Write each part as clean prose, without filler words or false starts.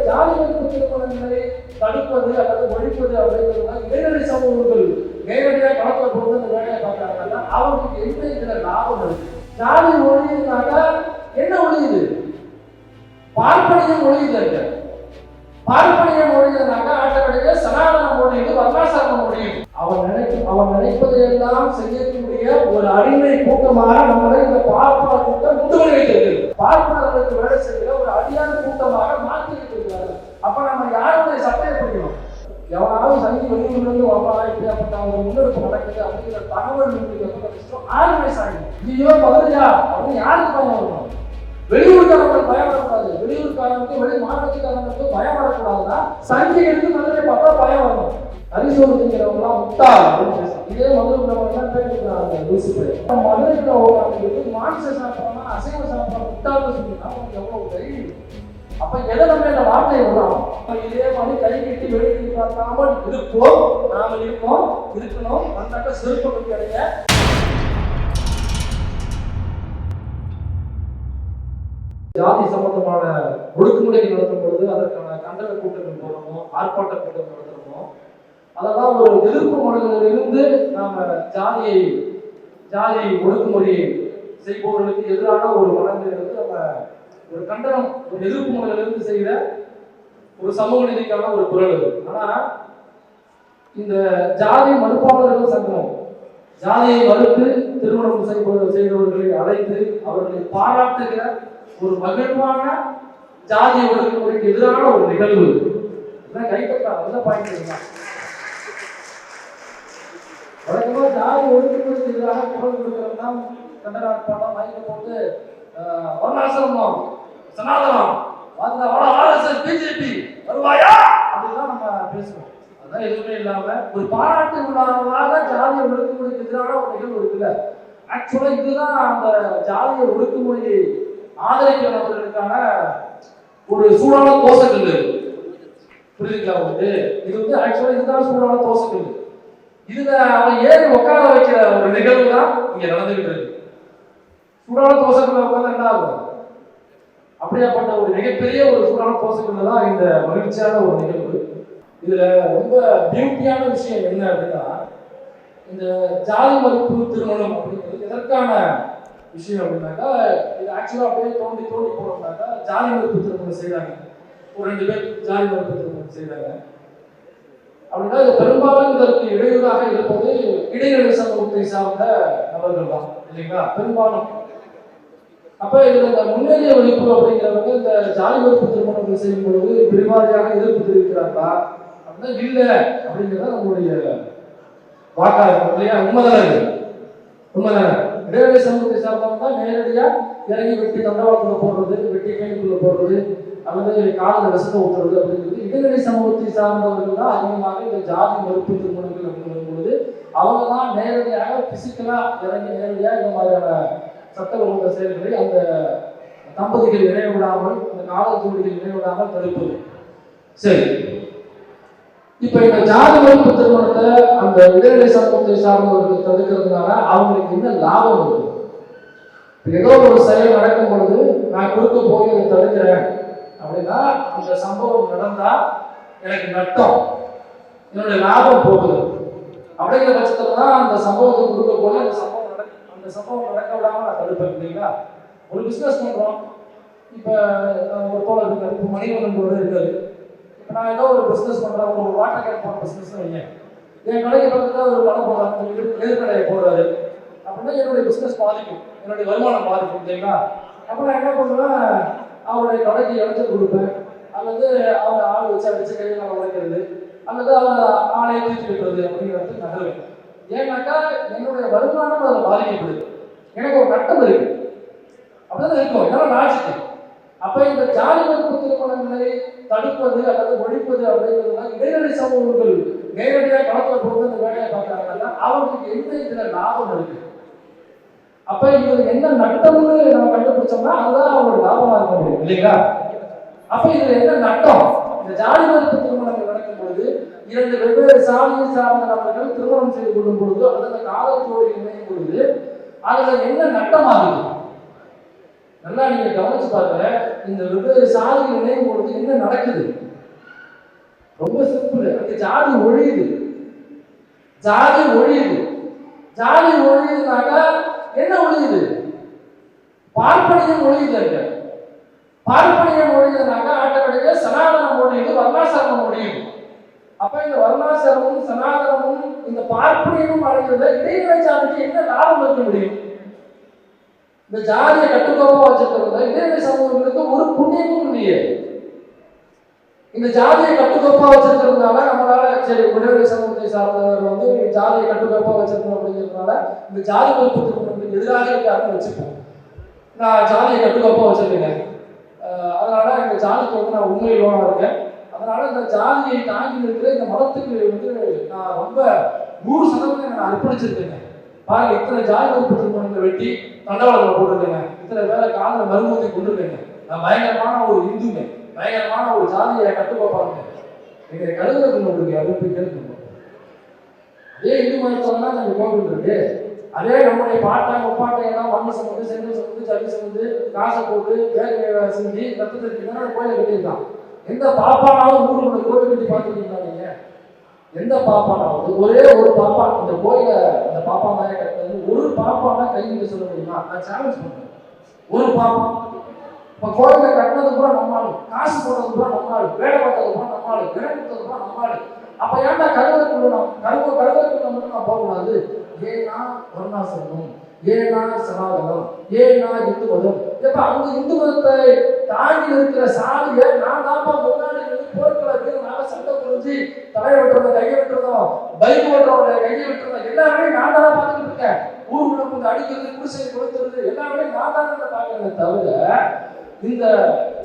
ஜாதி மறுப்பு திருமணங்களை தடுப்பது அல்லது ஒழிப்பது அப்படிங்கிறதுனா இடைநிலை சமூகங்கள் நேரடியாக களத்தில் போட்டு அந்த வேலையை பார்க்கறாங்கன்னா அவங்களுக்கு எந்த இதுல லாபம் இருக்கு? ஜாதி ஒழியுதுனாக்கா என்ன ஒழியுது? பார்ப்பனியம் ஒழியுது. பார்ப்பனியம் ஒழியுதுனாக்கா ஆட்டோமேட்டிக்கா சனாதனம் ஒழியுது, வர்ணாசிரமம் ஒழியுது. அவன் நினைப்பதையெல்லாம் செய்யக்கூடிய ஒரு அடிமை கூட்டமாக நம்மளை இந்த பார்ப்பன கூட்டம் முன்னுரை வைத்திருக்கிறது. பார்ப்பனர்களுக்கு வேலை செய்கிற ஒரு அடியான கூட்டமாக மாற்றி இருக்கிறார்கள். அப்ப நம்ம யாருடைய சட்டையை பிடிக்கணும்? எவனாவது சங்கி வெளியூர்லேருந்து வரலாம், இப்படியாப்பட்ட ஒரு முன்னெடுப்பு நடக்குது அப்படிங்கிற தகவல் ஆர்கனைஸ் ஆகிடும். ஐயோ பதிலையா அப்படின்னு யாருக்கு பயம் வரணும்? வெளியூர்காரங்களுக்கு பயம் வரக்கூடாது. வெளியூர்காரங்களுக்கு வெளி மாநிலத்துக்காரங்களுக்கு பயம் வரக்கூடாதுன்னா சங்கிகளுக்கு மதுரை பார்த்தா பயம் வரணும். அரிசோதிக்கிறவங்களாம் முட்டாள் அப்படின்னு பேசலாம். இதே மதுரை பேர் லூசி பேர் மதுரைக்கு உட்காந்துட்டு மாமிச சாப்பிட்றோம்னா அசைவ சாப்பிட்றோம் முட்டாள்னு சொன்னீங்கன்னா உங்களுக்கு எவ்வளவு தைரியம்? அப்ப எதை நம்ம இந்த வார்த்தையை விடுறோம்? இதே மாதிரி கை கட்டி வெளியே பார்க்காமல் இருப்போம், நாம இருக்கோம், இருக்கணும். வந்தாக்க சிறுப்பம் கிடையாது. ஜாதி சம்பந்தமான ஒடுக்குமுறைகள் நடத்தும் பொழுது அதற்கான கண்டன கூட்டங்கள் போடணும், ஆர்ப்பாட்ட கூட்டங்கள் நடத்தணும். அதெல்லாம் ஒரு எதிர்ப்பு மனதிலிருந்து நாம ஜாதி ஒடுக்குமுறையை செய்பவர்களுக்கு எதிரான ஒரு மனநிலையிலிருந்து நம்ம ஒரு கண்டனம், ஒரு எதிர்ப்பு மனதிலிருந்து செய்கிற ஒரு சமூக நீதிக்கான ஒரு குரல். ஆனா இந்த ஜாதி மறுப்பாளர்கள் சங்கம் ஜாதியை மறுத்து திருமணம் செய்தவர்களை அழைத்து அவர்களை பாராட்டுகிற ஒரு மகிழ்வான ஜாதிய ஒடுக்குமுறைக்கு எதிரான ஒரு நிகழ்வு. கைப்பற்றாங்க நல்ல பாயிண்ட். வழக்கமா ஜாதி ஒடுக்குமுறைக்கு எதிராக குரல் கொடுக்கிறதுனா கண்டனார் பாடம் மயக்க போட்டு வர்ணாசிரமம் சனாதனம் ஆர்எஸ்எஸ் பிஜேபி வருவாயா அப்படிதான் நம்ம பேசுவோம். அதான் எதுவுமே இல்லாம ஒரு பாராட்டு விழாவாக ஜாதிய ஒடுக்குமுறைக்கு எதிரான ஒரு நிகழ்வு இருக்குல்ல. ஆக்சுவலா இதுதான் அந்த ஜாதிய ஒடுக்குமுறையை ஆதரிக்கிற நபர்களுக்கான ஒரு சூடான தோசைக்கல். புரியுதுங்களா உங்களுக்கு? இது வந்து ஆக்சுவலா இதுதான் சூடான தோசைக்கல். இதுல அவன் ஏறி உட்கார வைக்கிற ஒரு நிகழ்வு தான் இங்க நடந்துகிட்டு இருக்கு. சூடான தோசைக்கல்ல உட்கார்ந்து என்ன ஆகும்? அப்படியாப்பட்ட ஒரு மிகப்பெரிய ஒரு சூடான தோசைக்கல்ல தான் இந்த மகிழ்ச்சியான ஒரு நிகழ்வு. இதுல ரொம்ப பியூட்டியான விஷயம் என்ன அப்படின்னா, இந்த ஜாதி மறுப்பு திருமணம் அப்படிங்கிறது எதற்கான விஷயம் அப்படின்னாக்கா, இது ஆக்சுவலா அப்படியே தோண்டி போனோம்னாக்கா ஜாதி மறுப்பு திருமணம் செய்யறாங்க. ஒரு 2 பேர் ஜாதி மறுப்பு திருமணம் செய்யறாங்க அப்படின்னா இது பெரும்பாலும் இதற்கு இடையூறாக இருப்பது இடைநிலை சமூகத்தை சார்ந்த நபர்கள் தான் இல்லைங்களா பெரும்பாலும். அப்ப இதுல இந்த முன்னேறிய ஒழிப்பு அப்படிங்கிறவங்க இந்த ஜாதி மறுப்பு திருமணங்கள் செய்யும் பொழுது பெருவாரியாக எதிர்ப்பு தெரிவிக்கிறார்களா அப்படின்னா இல்ல அப்படிங்கிறத நம்மளுடைய வாக்கா இருக்கும் இல்லையா? உண்மைதானே இடைநிலை சமூகத்தை சார்ந்தவங்க தான் நேரடியா இறங்கி வெட்டி தண்டவாளத்துல போடுறது, வெட்டி கேணிக்குள்ள போடுறது அல்லது காலில் விஷத்தை ஊற்றுறது அப்படிங்கிறது இடைநிலை சமூகத்தை சார்ந்தவர்கள் தான் அதிகமாக இந்த ஜாதி மறுப்பு திருமணங்கள் அப்படின்னு பொழுது அவங்க தான் நேரடியாக பிசிக்கலா இறங்கி நேரடியா இந்த மாதிரியான சட்டவிரோத செயல்களை அந்த தம்பதிகள் இணையவிடாமல், அந்த காதல் ஜோடிகள் இணையவிடாமல் தடுப்பது. சரி, இப்ப இந்த ஜாதி மறுப்பு திருமணத்தை அந்த இடைநிலை சமூகத்தை சார்ந்தவர்கள் தடுக்கிறதுனால அவங்களுக்கு என்ன லாபம் இருக்கு? ஏதோ ஒரு செயல் நடக்கும் பொழுது நான் குறுக்க போய் அதை தடுக்கிறேன் அப்படின்னா அந்த சம்பவம் நடந்தா எனக்கு நட்டம், என்னுடைய லாபம் போகுது அப்படிங்கிற பட்சத்துல தான் அந்த சம்பவத்தை குறுக்க போய் அந்த சம்பவம் நடக்க விடாம நான் தடுப்பேன் இல்லைங்களா? ஒரு பிசினஸ் பண்றோம். இப்ப ஒரு தோழர் இருக்காரு, இப்போ மணிவண்ணன் கூட இருக்காரு. இப்போ நான் ஏதோ ஒரு பிசினஸ் பண்றேன், ஒரு வாட்டர் கேன் போன பிசினஸ் வைங்க. என் கடைக்கு பக்கத்துல ஒரு கடை போடுறாங்க, எதிர்கடையை போடுறாரு அப்படின்னா என்னுடைய பிசினஸ் பாதிக்கும், என்னுடைய வருமானம் பாதிக்கும் இல்லைங்களா? அப்ப நான் என்ன பண்ணுவேன், அவருடைய கடைக்கு இடத்துல கொடுப்பேன், அல்லது அவர் ஆள் வச்சு அடிச்சு கையில் உழைக்கிறது, அல்லது அவர் ஆளையை தூக்கி விடுறது அப்படிங்கிறது நகருவேன். ஏன்னாக்கா என்னுடைய வருமானம் அதில் பாதிக்கப்படுது, எனக்கு ஒரு நட்டம் இருக்கு அப்படிதான் இருக்கும், இதெல்லாம் லாஜிக்கு. அப்ப இந்த ஜாதி மறுப்பு திருமணங்களை தடுப்பது அல்லது ஒழிப்பது அப்படிங்கிறதுனா இடைநிலை சமூகங்கள் நேரடியாக களத்துல போட்டு அந்த வேலையை பார்க்கறாங்கன்னா அவங்களுக்கு எந்த இதுல லாபம் இருக்கு? அப்ப இது என்ன நட்டம்னு நம்ம கண்டுபிடிச்சோம்னா அதுதான் அவங்களுக்கு லாபமா இருக்க முடியும் இல்லைங்களா? அப்ப இதுல என்ன நட்டம்? இந்த ஜாதி மறுப்பு திருமணங்கள் நடக்கும் பொழுது 2 வெவ்வேறு சாதியை சார்ந்த நபர்கள் திருமணம் செய்து கொள்ளும் பொழுது அல்லது அந்த காதல் ஜோடி இணையும் பொழுது அதுல என்ன நட்டமாகுது? நல்லா நீங்க கவனிச்சு பாருங்க, இந்த வெவ்வேறு சாதிகள் இணையும் பொழுது என்ன நடக்குது? ரொம்ப சிம்பிள். அந்த ஜாதி ஒழியுது. ஜாதி ஒழியுது. ஜாதி ஒழியுதுனாக்கா என்ன ஒழியுது? பார்ப்பனியம் ஒழியுது. பார்ப்பனியம் ஒழியுதுனாக்கா ஆட்டோமேட்டிக்கா சனாதனம் ஒழியுது, வர்ணாசிரமம் ஒழியுது. அப்ப இந்த வர்ணாசிரமும் சனாதனமும் இந்த பார்ப்பனியமும் அடைகிறத இடைநிலை ஜாதிக்கு என்ன லாபம் இருக்க முடியும்? இந்த ஜாதியை கட்டுக்கோப்பா வச்சிருக்கிறத இடைநிலை சமூகங்களுக்கு ஒரு புண்ணியமும் இல்லையே. இந்த ஜாதியை கட்டுக்கோப்பா வச்சிருக்கிறதுனால நம்மளால சரி இடைநிலை சமூகத்தை சார்ந்தவர் வந்து ஜாதியை கட்டுக்கோப்பா வச்சிருக்கணும் அப்படிங்கிறதுனால இந்த ஜாதி மறுப்பு திருமணத்துக்கு எதிராக இருக்காருன்னு வச்சுப்போம். நான் ஜாதியை கட்டுக்கோப்பா வச்சிருக்கேங்க, அதனால இந்த ஜாதிக்கு வந்து நான் உண்மையிலோனா இருக்கேன். அதனால இந்த ஜாதியை தாங்கி இருக்கிற இந்த மதத்துக்கு வந்து நான் ரொம்ப 100% நான் அர்ப்பணிச்சிருக்கேங்க. பாருங்க, இத்தனை ஜாதி மறுப்பு திருமணங்களை வெட்டி தண்டவாளத்தில் போட்டிருக்கேங்க, இத்தனை பேரை காதல மறுமூர்த்தி கொண்டிருக்கேங்க. நான் பயங்கரமான ஒரு இந்துங்க, பயங்கரமான ஒரு ஜாதியை கட்டுக்கோப்பாங்க. நீங்க கழுவுறது கொண்டு அப்படின்னு கேட்கணும். அதே இந்து மதத்தோடனா நம்ம கோவில் இருக்கு. அதே நம்முடைய பாட்டை முப்பாட்டை எல்லாம் மண்ணு சமந்து செங்கல் சமந்து சளி சமந்து காசை போட்டு வேக செஞ்சு ரத்தத்திற்கு தான் கோயிலை கட்டியிருக்கான். எந்த பாப்பானாலும் ஊருக்குள்ள கோவில் கட்டி பார்த்துருக்கீங்களா நீங்க? எந்த பாப்பானாவது ஒரே ஒரு பாப்பா இந்த கோயில இந்த பாப்பா மாதிரி கட்டுறது ஒரு பாப்பானா கையில் சொல்ல முடியுமா? நான் சேலஞ்ச் பண்றேன். ஒரு பாப்பா இப்ப கோயில கட்டினது கூட நம்மாளு, காசு போட்டது கூட நம்மாளு, வேலை பார்த்தது கூட நம்மாளு, விலை கொடுத்தது கூட நம்மாளு. அப்ப ஏன்டா கருவறைக்குள்ள கருவறைக்குள்ள மட்டும் நான் போகக்கூடாது? ஏன்னா வர்ணாசிரமம், ஏன்னா சனாதனம், ஏன்னா இந்து மதம். எப்ப அந்த இந்து மதத்தை தாங்கி இருக்கிற சாதியை நான் தாப்பா முன்னாடி போர்க்கள வீரனாக சண்டை புரிஞ்சு தலையை வெட்டுறதும் கையை வெட்டுறதும் பைக் ஓட்டுறவங்க கையை வெட்டுறதும் எல்லாமே நான் தானே பார்த்துக்கிட்டு இருக்கேன். ஊருக்குள்ள கொஞ்சம் அடிக்கிறது, குடிசை கொடுத்துறது எல்லாமே நான் தானே பார்க்கறேன். தவிர இந்த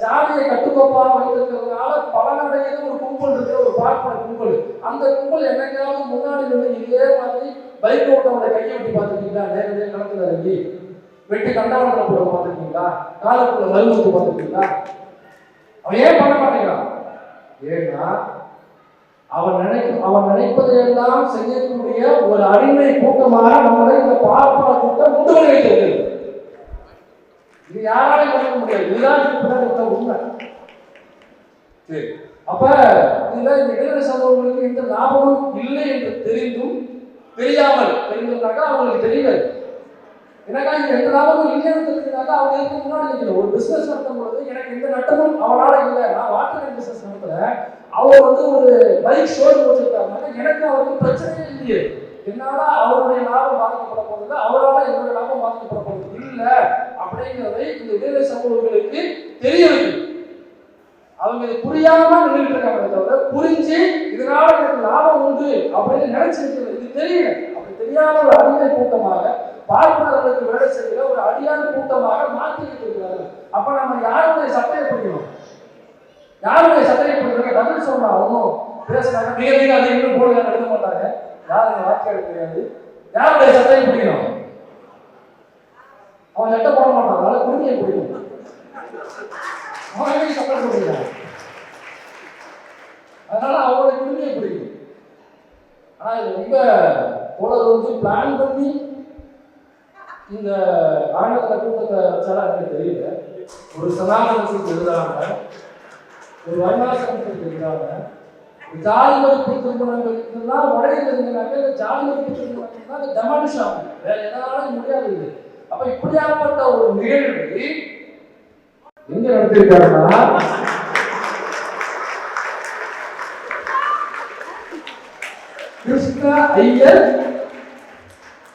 ஜாதியை கட்டுக்கோப்பா வைத்திருக்கிறதுனால பலனடைகிறது ஒரு கும்பல் இருக்கிற ஒரு பார்ப்பன கும்பல். அந்த கும்பல் என்னைக்காவது முன்னாடி வந்து இதே மாதிரி பைக் ஓட்டவங்களை கையை வெட்டி பார்த்துருக்கீங்களா? நேரடியாக களத்தில் இறங்கி வெட்டி கண்டாவளத்தில் போட பார்த்துருக்கீங்களா? காலக்குள்ள மருந்துக்கு பார்த்துருக்கீங்களா? அவன் ஏன் பண்ண மாட்டேங்கிறான்? ஏன்னா அவன் நினைப்பதையெல்லாம் செய்யக்கூடிய ஒரு அடிமை கூட்டமாக நம்மளை இந்த பார்ப்பன கூட்டம் கொண்டு வைத்திருக்கிறது. இது யாராலையும் பண்ண முடியாது. இதுதான் உண்மை. அப்ப இதுல இந்த இடைநிலை சமூகங்களுக்கு எந்த லாபமும் இல்லை என்று தெரிந்தும் தெரிந்தாக்கா அவங்களுக்கு தெரியல. எனக்கா இது எந்த லாபமும் இல்லைன்னு தெரிஞ்சுனாக்கா அவங்க எதுக்கு முன்னாடி நிற்கணும். ஒரு பிசினஸ் நடத்தும் பொழுது எனக்கு எந்த நட்டமும் அவனால இல்லை, நான் வாட்டர் பிசினஸ் நடத்துறேன், அவர் வந்து ஒரு பைக் ஷோரூம் வச்சிருக்காருனாக்கா எனக்கு அவருக்கு பிரச்சனையே இல்லையே. என்னால அவருடைய லாபம் பாதிக்கப்பட போறது, அவரால் என்னுடைய லாபம் பாதிக்கப்பட போறது இல்லை அப்படிங்கிறதை இந்த இடைநிலை சமூகங்களுக்கு தெரிய வைக்கும். அவங்க இது புரியாம நின்றுட்டு இருக்காங்க. தவிர புரிஞ்சு இதனால எனக்கு லாபம் உண்டு அப்படின்னு நினைச்சிருக்கிறது இது தெரியல. அப்படி தெரியாத ஒரு அடிமை கூட்டமாக பார்ப்பனர்களுக்கு வேலை செய்கிற ஒரு அடியான கூட்டமாக மாற்றிக்கிட்டு இருக்கிறார்கள். அப்ப நம்ம யாருடைய சட்டையை பிடிக்கணும்? யாருடைய சட்டையை பிடிக்கிறாங்க? பதில் சொன்னா அவனும் பேசுறாங்க, மிக மிக அதை இன்னும் போடுங்க எழுத மாட்டாங்க. யாருடைய வாக்கியம் கிடையாது. யாருடைய சட்டையை பிடிக்கணும்? அவன் சட்டை போட மாட்டான், அதனால குடுமையை பிடிக்கணும். அவன் சட்டை போடுகிறான், அதனால அவனுடைய குடுமையை பிடிக்கும். ஆனா இது ரொம்ப போலது வந்து பிளான் பண்ணி இந்த ஆண்டத்துல கூட்டத்தை வச்சாலும் எனக்கு தெரியல. ஒரு சனாதனத்துக்கு எதிராக, ஒரு வர்ணாசிரமத்துக்கு எதிராக, ஜாதி மறுப்பு திருமணங்களுக்குலாம் உடையதுனாக்க இந்த ஜாதி மறுப்பு திருமணத்துக்கு தான் டெமாலிஷ் ஆகும். வேற எதாலும் முடியாது இது. அப்ப இப்படியாப்பட்ட ஒரு நிகழ்வு எங்க நடத்திருக்காருன்னா கிருஷ்ண ஐயர்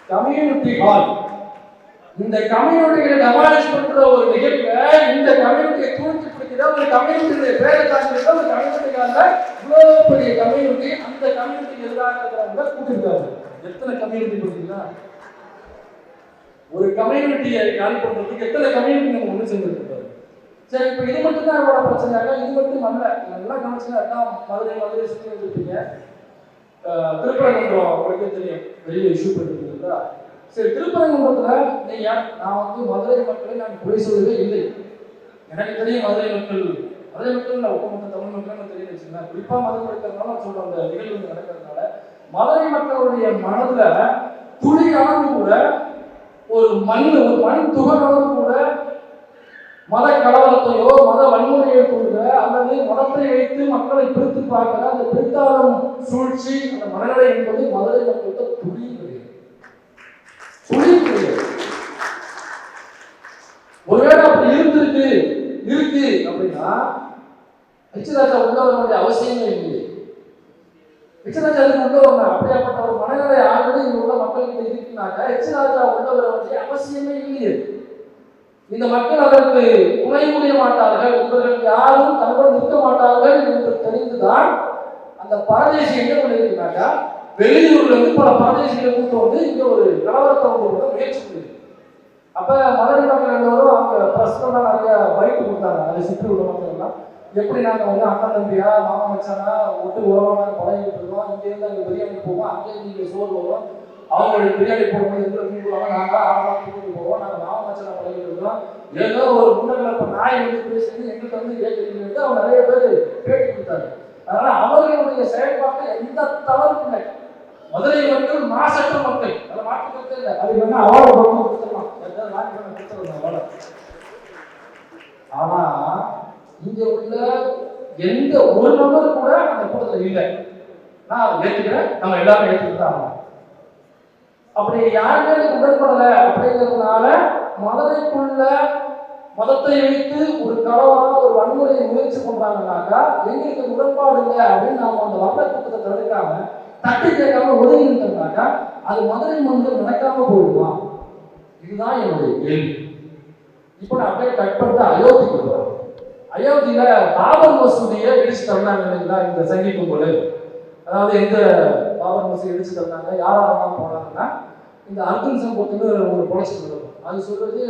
கம்யூனிட்டி ஹால். இந்த கம்யூனிட்டியை டெமாலிஷ் பண்ற ஒரு நிகழ்வை, இந்த கம்யூனிட்டியை தூக்கி பிடிக்கிற ஒரு கம்யூனிட்டியுடைய பேரை தாண்டிட்டு ஒரு கம்யூனிட்டிக்காக இவ்வளவு பெரிய கம்யூனிட்டி, அந்த கம்யூனிட்டிக்கு எதிராக இருக்கிறவங்க கூட்டிருக்காங்க. எத்தனை கம்யூனிட்டி பார்த்தீங்கன்னா, ஒரு கம்யூனிட்டியை காலி பண்றதுக்கு எத்தனை கம்யூனிட்டி நம்ம ஒண்ணு சேர்ந்துருக்காரு. சரி, இப்ப இது மட்டும் தான் அவரோட பிரச்சனையாக, இது மட்டும் அல்ல. நல்லா கவனிச்சுன்னா மதுரை சுற்றி வந்துருப்பீங்க. திருப்பரங்குன்றம் உங்களுக்கே தெரியும், பெரிய இஷ்யூ பண்ணிருக்கீங்களா? சரி, திருப்பரங்குன்றத்துல நீங்க நான் வந்து மதுரை மக்களை நான் குறை சொல்லவே இல்லை. எனக்கு தெரியும் மதுரை மக்கள் ஒட்டுமொத்த தமிழ் மக்கள் தெரியும் வச்சுங்களேன். குறிப்பா மதுரை இருக்கிறதுனால சொல்ற அந்த நிகழ்வு நடக்கிறதுனால மதுரை மக்களுடைய மனதுல துளி அளவு கூட ஒரு மண் துகள் அளவு கூட மத கலவரத்தையோ மத வன்முறையை கொள்கிற அல்லது மதத்தை வைத்து மக்களை பிரித்து பார்க்கிற அந்த பிரித்தாளும் சூழ்ச்சி அந்த மனநிலை என்பது மதுரை மக்களுக்கு துளி கிடையாது. ஒருவேளை அப்படி இருக்கு அப்படின்னா எச்ராஜா உள்ள வர வேண்டிய அவசியமே இல்லை. எச்ராஜா உள்ள வரணும். அப்படியாப்பட்ட ஒரு மனநிலை ஆல்ரெடி இங்க உள்ள மக்களுக்கு இருக்குனாக்கா எச்ராஜா உள்ள வர வேண்டிய அவசியமே இல்லையே. இந்த மக்கள் அதற்கு துணை புரிய மாட்டார்கள், இவர்கள் யாரும் தன்னுடன் நிற்க மாட்டார்கள் என்று தெரிந்துதான் அந்த பரதேசி எங்க பண்ணிருக்குனாக்கா வெளியூர்ல இருந்து பல பரதேசிகளை கூட்டு வந்து இங்க ஒரு கலவரத்தை வந்து முயற்சி பண்ணுது. அப்ப மதுரை மக்கள் எல்லோரும் அவங்க பிரஸ்லாம் நிறைய பைக் கொடுத்தாங்க. அதை சுற்றி உள்ள மக்கள் எல்லாம் எப்படி நாங்க வந்து அண்ணன் தம்பியா மாமா மச்சானா ஒட்டு உறவான பழகிட்டு இருக்கோம், இங்க இருந்து அங்க பிரியாணி போவோம், அங்கே நீங்க சோறு போவோம், அவங்களுடைய பிரியாணி போடும்போது எங்களை கூப்பிடுவாங்க, நாங்க ஆரம்பம் கூப்பிட்டு போவோம், நாங்க மாமா மச்சானா பழகிட்டு இருக்கோம், ஏதோ ஒரு முன்னகலப்ப நாய் வந்து பேசுறது எங்களுக்கு வந்து கேட்கறீங்க அவங்க நிறைய பேர் பேட்டி கொடுத்தாங்க. அதனால அவர்களுடைய செயல்பாட்டை எந்த தவறும் இல்லை. மதுரை மக்கள் மாசற்ற மக்கள், அதை மாற்றுக்கிறதே இல்லை. அது வேணா அவார்டு கொடுத்துடலாம், கொடுத்துடலாம். ஆனா இங்க உள்ள எந்த ஒரு நபர் கூட அந்த கூட்டத்தில் இல்லை. நான் அதை ஏற்றுக்கிறேன், நம்ம எல்லாரும் ஏற்றுக்கிட்டாங்க. அப்படி யாருமே உடன்படல அப்படிங்கிறதுனால மதுரைக்குள்ள மதத்தை வைத்து ஒரு கலவரம் ஒரு வன்முறையை முயற்சி பண்றாங்கன்னாக்கா எங்களுக்கு உடன்பாடு இல்லை அப்படின்னு நாம அந்த வர்ண கூட்டத்தை தடுக்காம தட்டி கேட்காம ஒதுங்கி நின்றோம்னாக்கா அது மதுரை மண்ணில் நடக்காம போயிடுமா? இதுதான் என்னுடைய கேள்வி. இப்போ நான் அப்படியே கட் பண்ணிட்டு அயோத்திக்கு போறேன். அயோத்தியில பாபர் மசூதியை இடிச்சு தந்தாங்க இல்லைங்களா இந்த சங்கி கும்பல். அதாவது எந்த பாபர் மசூதி இடிச்சு தந்தாங்க, யாரெல்லாம் போனாங்கன்னா இந்த அர்ஜுன் சம்பத்துன்னு ஒரு பொழைச்சிட்டு இருக்கும். அது சொல்றது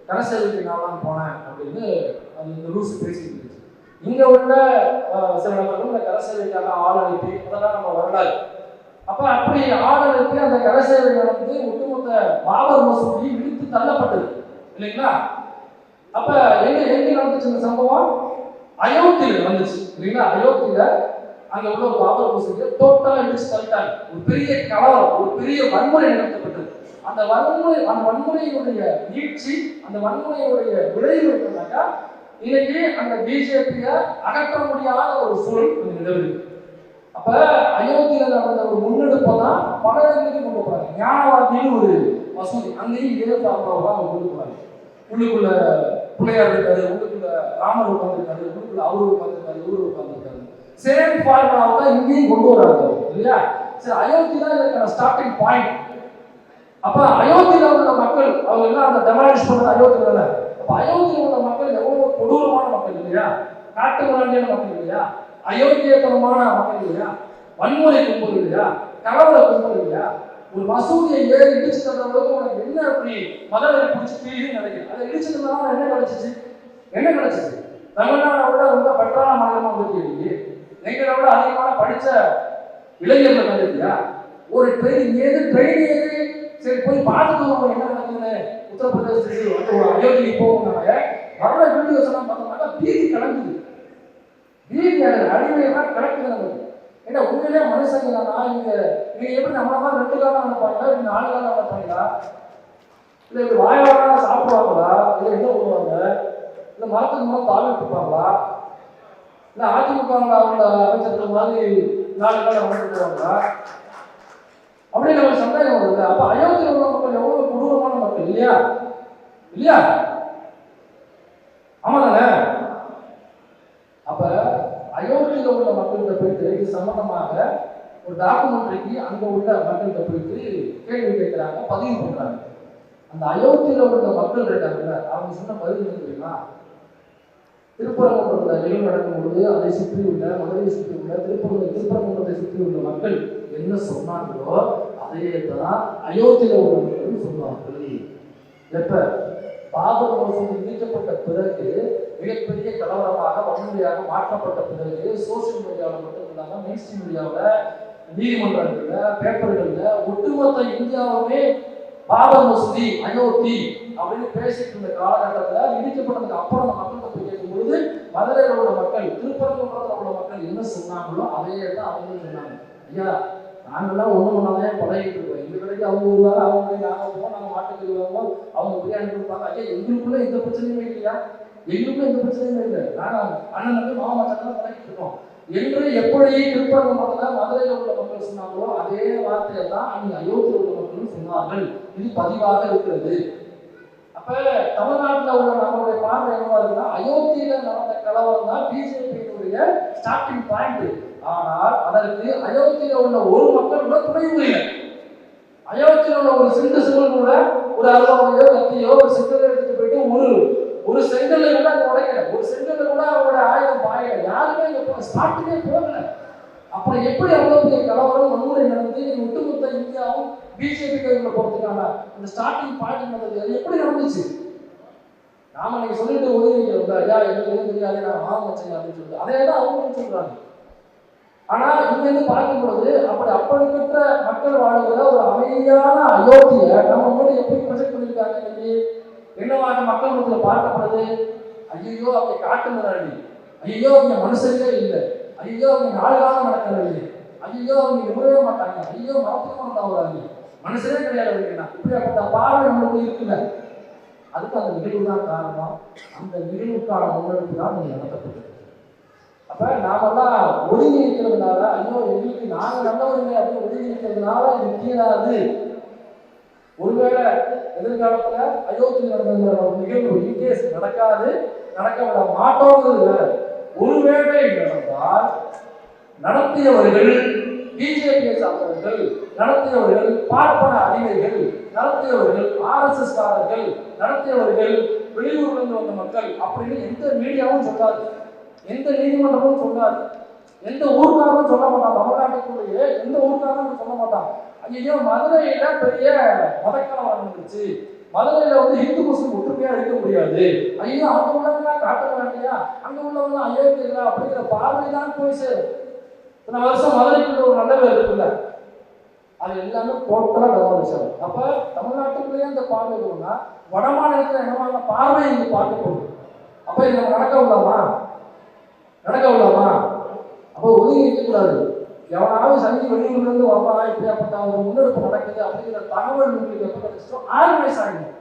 கரசேவைக்கு நான் போனேன் அப்படின்னு அது இந்த லூசு பேசிட்டு இருந்துச்சு. இங்க உள்ள சில நபர்கள் இந்த கரசேவைக்காக ஆள் அனுப்பி அதெல்லாம் நம்ம வரலாறு. அப்ப அப்படி ஆள் அனுப்பி அந்த கரசேவை நடந்து ஒட்டுமொத்த பாபர் மசூதி இடித்து தள்ளப்பட்டது இல்லைங்களா? அப்ப எங்க நடந்துச்சு இந்த சம்பவம்? அயோத்தியில நடந்துச்சு இல்லைங்களா? அயோத்தியில அங்க உள்ள ஒரு பாபர் மசூதியை டோட்டலா இடிச்சு தள்ளிட்டாங்க. ஒரு பெரிய கலவரம், ஒரு பெரிய வன்முறை நடத்தப்பட்டது. அந்த வன்முறையினுடைய நீட்சி, அந்த வன்முறையுடைய விளைவு என்னன்னாக்கா இன்னைக்கு அந்த பிஜேபிய அகற்ற முடியாத ஒரு சூழல் நிலவுது. அப்ப அயோத்தியில நடந்த ஒரு முன்னெடுப்பை தான் பல இடங்களுக்கு கொண்டு போறாங்க. ஞானவாதின்னு ஒரு மசூதி அங்கேயும் இதே தாக்குதான் அவங்க கொண்டு போறாங்க. உள்ளுக்குள்ள பிள்ளையார் இருக்காரு, உள்ளுக்குள்ள ராமர் உட்கார்ந்துருக்காரு, உள்ளுக்குள்ள அவரு உட்கார்ந்துருக்காரு, இவரு உட்கார்ந்துருக்காரு. சேம் ஃபார்முலாவை தான் இங்கேயும் கொண்டு வராங்க இல்லையா? சரி, அயோத்தி தான் இதுக்கான ஸ்டார்டிங் பாயிண்ட். அப்ப அயோத்தியில உள்ள மக்கள் அவங்க எல்லாம் அந்த டெமாலிஷ் பண்ணது அயோத்தியில தானே. அப்ப அயோத்தியில உள்ள மக்கள் எவ்வளவு கொடூரமான மக்கள் இல்லையா? காட்டு மிராண்டியான மக்கள் இல்லையா? அயோக்கியத்தனமான மக்கள் இல்லையா? வன்முறை கும்பல் இல்லையா? கலவர கும்பல் இல்லையா? ஒரு மசூதியை ஏறி இடிச்சு தந்தவங்களுக்கு உனக்கு என்ன அப்படி மதவரை பிடிச்சி தீருன்னு நினைக்கிறேன். அதை இடிச்சதுனால என்ன கிடைச்சிச்சு? தமிழ்நாடை விட ரொம்ப பெட்டரான மாநிலமா வந்துருக்கு. எங்களை விட அதிகமான படிச்ச இளைஞர்கள் வந்துருக்கியா? ஒரு ட்ரெயின் ஏறி சரி போய் பார்த்துட்டு என்ன நடக்குதுன்னு உத்தரப்பிரதேசத்துக்கு அயோத்திக்கு போகணும்னாங்க வர்ற வீடியோஸ் எல்லாம் பார்த்தோம்னாக்கா பீதி கலங்குது. அடிமையெல்லாம் கிடக்குது நமக்கு. ஏன்னா உண்மையிலே மனுஷங்க நீங்க எப்படி நம்மள மாதிரி 2 காலம் நினைப்பாங்களா, 4 காலம் நினைப்பாங்களா, இல்லை இப்படி வாயால சாப்பிடுவாங்களா, இல்லை என்ன பண்ணுவாங்க, இல்லை மரத்துக்கு மூலம் தாழ்வு இருப்பாங்களா, இல்லை அதிமுக அவங்க அமைச்சர்கள் மாதிரி 4 காலம் வந்துருவாங்களா அப்படின்னு நம்ம சந்தேகம் வருது. அப்ப அயோத்தியில் உள்ள மக்கள் எவ்வளவு கொடூரமான மக்கள் இல்லையா? ஆமாதானே? அப்ப அயோத்தியில உள்ள மக்கள்கிட்ட போயிட்டு இது சம்பந்தமாக ஒரு டாக்குமெண்ட்ரிக்கு அங்க உள்ள மக்கள்கிட்ட போயிட்டு கேள்வி கேட்கிறாங்க, பதிவு பண்றாங்க. அந்த அயோத்தியில உள்ள மக்கள் இருக்காங்கல்ல, அவங்க சொன்ன பதிவு என்ன தெரியுமா? திருப்பரங்குன்றத்துல நிகழ்வு நடக்கும் பொழுது அதை சுற்றி உள்ள மதுரையை சுற்றி உள்ள திருப்பரங்குன்றத்தை சுற்றி உள்ள மக்கள் என்ன சொன்னாங்களோ அதையே தான் அயோத்தியில உள்ள மக்கள் சொன்னார்கள். எப்ப பாபர் மசூதி இடிக்கப்பட்ட பிறகு மிகப்பெரிய கலவரமாக வன்முறையாக மாற்றப்பட்ட பிறகு சோசியல் மீடியாவில் மட்டும் இல்லாம மெயின்ஸ்ட்ரீம் மீடியாவில், நீதிமன்றங்கள்ல, பேப்பர்கள்ல ஒட்டுமொத்த இந்தியாவுமே பாபர் மசூதி அயோத்தி அப்படின்னு பேசிட்டு இருந்த காலகட்டத்தில் இடிக்கப்பட்டதுக்கு அப்புறம் அந்த மக்கள்கிட்ட போய் கேட்கும் பொழுது மதுரையில் உள்ள மக்கள், திருப்பரங்குன்றத்தில் உள்ள மக்கள் என்ன சொன்னாங்களோ அதையே தான் அவங்க சொன்னாங்க. ஐயா, நாங்கள்லாம் ஒன்று ஒன்றாதான் பழகிட்டு இருக்கோம். எங்கள் கடைக்கு அவங்க வருவாங்க, அவங்க கடைக்கு நாங்கள் போவோம், நாங்கள் மாட்டுக்கு வருவோம், அவங்க பிரியாணி கொடுப்பாங்க. ஐயா எங்களுக்குள்ள எந்த பிரச்சனையுமே இல்லையா, எங்களுக்குள்ள எந்த பிரச்சனையுமே இல்லை, நாங்கள் அண்ணன் வந்து மாமா சட்டம் பழகிட்டு இருக்கோம் என்று எப்படி திருப்பரங்குன்றத்தில் மதுரையில் உள்ள மக்கள் சொன்னாங்களோ அதே வார்த்தையை தான் அங்கே அயோத்தியில் உள்ள மக்களும் சொன்னார்கள். இது பதிவாக இருக்கிறது. அப்ப தமிழ்நாட்டில் உள்ள நம்மளுடைய பார்வை என்னவா இருக்குன்னா, அயோத்தியில நடந்த கலவரம் தான் பிஜேபியினுடைய ஸ்டார்டிங் பாயிண்ட். ஆனால் அதற்கு அயோத்தியில உள்ள ஒரு மக்கள் கூட துணை புரியல. அயோத்தியில உள்ள ஒரு சிந்து சிவன் கூட ஒரு அருவாவையோ கத்தியோ ஒரு செங்கல் எடுத்துட்டு போயிட்டு ஒரு செங்கல்ல கூட அங்க உடைக்கல, ஒரு செங்கல்ல கூட அவங்களோட ஆயுதம் பாயல, யாருமே இங்க ஸ்டார்டிங்கே போகல. அப்புறம் எப்படி அவ்வளவு பெரிய கலவரம் வன்முறை நடந்து ஒட்டுமொத்த இந்தியாவும் பிஜேபி கைக்குள்ள போறதுக்கான அந்த ஸ்டார்டிங் பாயிண்ட் நடந்தது, அது எப்படி நடந்துச்சு? நாம நீங்க சொல்லிட்டு உதவி ஐயா எங்களுக்கு தெரியாது, நான் வாங்க வச்சேன் அப்படின்னு சொல்லிட்டு அதே தான் அவங்களும் சொல்றாங்க. ஆனா இங்க இருந்து பார்க்கும் பொழுது அப்படிப்பட்ட மக்கள் வாழ்கிற ஒரு அமைதியான அயோத்தியை நம்ம மூலம் எப்படி ப்ரொஜெக்ட் பண்ணியிருக்காங்க. இன்னைக்கு என்னவாக மக்கள் மத்தியில பார்க்கப்படுது? ஐயோ அவங்க காட்டு மிராண்டி, ஐயோ அவங்க மனுஷங்களே இல்லை, ஐயோ அவங்க நாலு காலம் நடக்கிறது, ஐயோ அவங்க விடவே மாட்டாங்க, ஐயோ மரத்துக்கு வந்தாங்க, மனுஷனே கிடையாது அப்படின்னா இப்படியாப்பட்ட பார்வை நம்மளுக்கு இருக்குல்ல. அதுக்கு அந்த நிகழ்வு தான் காரணம். அந்த நிகழ்வுக்கான முன்னெடுப்பு தான் நீங்க நடத்தப்படுது. அப்ப நாமெல்லாம் ஒதுங்கி இருக்கிறதுனால ஐயோ எங்களுக்கு நாங்க நல்லவருங்க அப்படின்னு ஒதுங்கி இருக்கிறதுனால இது தீராது. ஒருவேளை எதிர்காலத்துல அயோத்தியில் நடந்த ஒரு நிகழ்வு இன்கேஸ் நடக்காது, நடக்க விட மாட்டோங்கிறது வேற. ஒருவேளை நடந்தால் நடத்தியவர்கள் பிஜேபியை சார்ந்தவர்கள், நடத்தியவர்கள் பார்ப்பன அடிமைகள், நடத்தியவர்கள் RSS காரர்கள், நடத்தியவர்கள் வெளியூர்ல இருந்து வந்த மக்கள் அப்படின்னு எந்த மீடியாவும் சொல்லாது, எந்த நீதிமன்றமும் சொல்லாது, எந்த ஊர்காரனும் சொல்ல மாட்டான். தமிழ்நாட்டுக்குள்ளேயே எந்த ஊர்காரனும் சொல்ல மாட்டான் ஐயோ மதுரையில பெரிய மதக்கலவரம் நடந்துச்சு, மதுரையில வந்து இந்து முஸ்லிம் ஒற்றுமையா இருக்க முடியாது, ஐயோ அங்க உள்ளவங்க காட்டுறாங்கயா, அங்க உள்ளவங்க அயோத்தியா அப்படிங்கிற பார்வை தான் போய் சேரும். இத்தனை வருஷம் மதுரைக்குள்ள ஒரு நல்ல பேர் இருக்குல்ல, அது எல்லாமே டோட்டலா டெவலப்ஸ் ஆகும். அப்ப தமிழ்நாட்டுக்குள்ளேயே அந்த பார்வை வரும்னா வட மாநிலத்துல என்னமான பார்வை இங்க பார்க்க போகுது. அப்ப இது நம்ம நடக்க விடலாமா? அப்போ ஒதுங்கி இருக்கக்கூடாது. எவனாவது சங்கி வெளியூர்ல இருந்து வரலாம், இப்படியாப்பட்ட ஒரு முன்னெடுப்பு நடக்குது அப்படிங்கிற தகவல் உங்களுக்கு எப்ப கிடைச்சோ ஆர்கனைஸ் ஆகிடும்.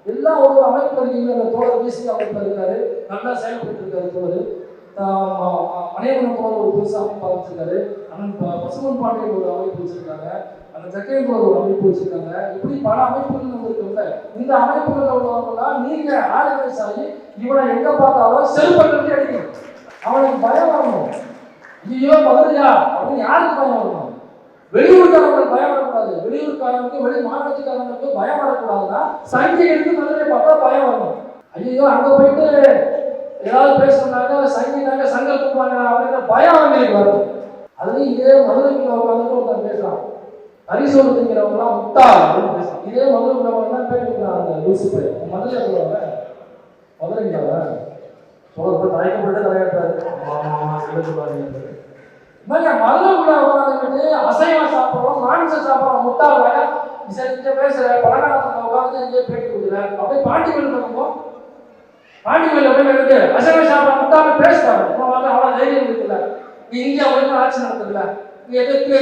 எல்லாம் ஒரு அமைப்பு இருக்கீங்க. அந்த தோழர் தேசிய அமைப்பு இருக்காரு, நல்லா செயல்பட்டு இருக்காரு தோழர். மணியமனம் தோழர் ஒரு புதுசாக அமைப்பு ஆரம்பிச்சிருக்காரு, அண்ணன் பசுமன் பாண்டியன் ஒரு அமைப்பு வச்சிருக்காங்க, அந்த ஜக்கையன் தோழர் ஒரு அமைப்பு வச்சிருக்காங்க. இப்படி பல அமைப்புகள் நம்ம இருக்குல்ல. இந்த அமைப்புகள் உள்ளவங்கலாம் நீங்க ஆர்கனைஸ் ஆகி இவனை எங்க பார்த்தாலும் செல்பட்டு அடிக்கணும். அவனுக்கு பயம் வரணும். ஐயோ மதுரையா அப்படின்னு யாருக்கு பயம் வரணும்? வெளியூர்காரங்களுக்கு பயம் வரக்கூடாது. வெளியூர்காரனுக்கு வெளி மாநிலத்துக்காரங்களுக்கு பயம் வரக்கூடாதுன்னா சங்கிகளுக்கு மதுரை பார்த்தா பயம் வரணும். ஐயோ அங்க போயிட்டு ஏதாவது பேசணும்னாக்க சங்கினாங்க சங்கல் கூப்பாங்க அப்படிங்கிற பயம் அவங்களுக்கு வரும். அதுலேயும் இதே மதுரைக்குள்ள உட்காந்துட்டு ஒருத்தர் பேசுறான், ஹரிசோடு திங்கிறவங்களாம் முட்டா அப்படின்னு பேசுறான். இதே மதுரைக்குள்ள தான் பேசிக்கிறான். அந்த லூசு பேர் மதுரை மதுரைங்க சொல்ல தயக்கப்பட்டு தலையாட்டாரு. மதுரை உள்ள உட்காந்துக்கிட்டு அசைவம் சாப்பிட்றோம், மாமிசம் சாப்பிட்றோம், முட்டாளாக இங்க பேசுற பழங்காலத்துல உட்காந்து இங்கே பேட்டி கொடுக்குற. அப்படியே பாண்டிமேல் பண்ணுவோம், பாண்டிமேல் போய் அசைவம் சாப்பிட்ற முட்டாள பேசுறாங்க. அவ்வளோ தைரியம் இருக்குல்ல, நீ இந்தியா வரைக்கும் ஆட்சி நடத்துதுல, நீ எதுக்கு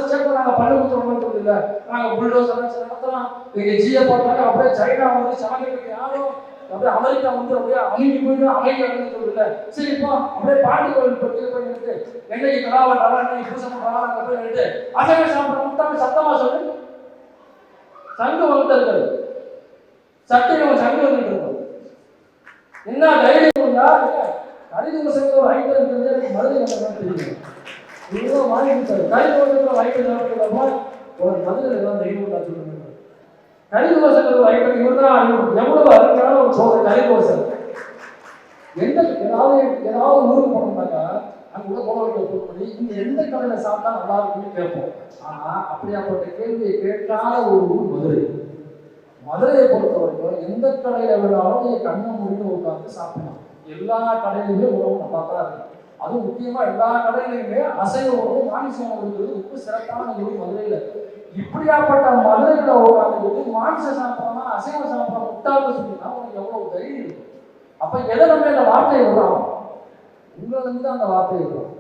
ஸ்டெப் நாங்கள் பண்ணி கொடுத்துருவோம் இல்லை, நாங்கள் புல்டோசர் நடத்துறோம். நீங்க ஜியை பார்த்தாங்க அப்படியே சைனா வந்து சாமிக்கு யாரும் அப்படியே அமெரிக்கா வந்து அப்படியே அமைதி போயிட்டு அமைதி அப்படின்னு சொல்லுங்க. சரி இப்போ அப்படியே பாண்டி கோவில் பட்டியல் போய் நின்று என்னைக்கு கலாவட்டாரா இன்னைக்கு பூசை பண்றாங்க போய் நின்று அசைவ சாப்பிட முட்டாம சத்தமா சொல்லு. சங்கு வந்துட்டு இருக்காரு, சட்டையை சங்கு வந்துட்டு இருக்கோம். என்ன தைரியம் இருந்தா கரிதோசைக்கு ஒரு ஐட்டம் இருக்கிறது எனக்கு மதுரை தெரியும். இவ்வளவு வாங்கிட்டாரு கரிதோசைக்கு ஒரு ஐட்டம் ஒரு மதுரையில் தான் தைரியம் தான் சொல்லுங்க. கரிதோசைக்கு ஒரு ஐட்டம் இவர் தான் எவ்வளவு அருமையான ஒரு சோதனை கரிதோசை. எந்த ஏதாவது ஊருக்கு போனோம்னாக்கா அங்க கூட போனவர்களை பண்ணி இங்க எந்த கடையில சாப்பிட்டா நல்லா இருக்குன்னு கேட்போம். ஆனா அப்படியாப்பட்ட கேள்வியை கேட்காத ஒரு ஊர் மதுரை. மதுரையை பொறுத்த வரைக்கும் எந்த கடையில வேணாலும் நீங்க கண்ணை முடிந்து உட்காந்து சாப்பிடலாம். எல்லா கடையிலுமே உணவு நல்லா தான் இருக்கு. அதுவும் முக்கியமா எல்லா கடையிலையுமே அசைவ உணவு மாமிச உணவு இருக்கிறது ரொம்ப சிறப்பான நிகழ்வு மதுரையில. இப்படியாப்பட்ட மதுரையில உட்காந்துக்கிட்டு மாமிச சாப்பிடறோம்னா அசைவ சாப்பிடற முட்டாள்னு சொன்னீங்கன்னா உனக்கு எவ்வளவு தைரியம் இருக்கு. அப்ப எதை நம்ம இந்த வார்த்தையை விடுறோம்? உங்களை இருந்து அந்த வார்த்தையை விடுறோம்.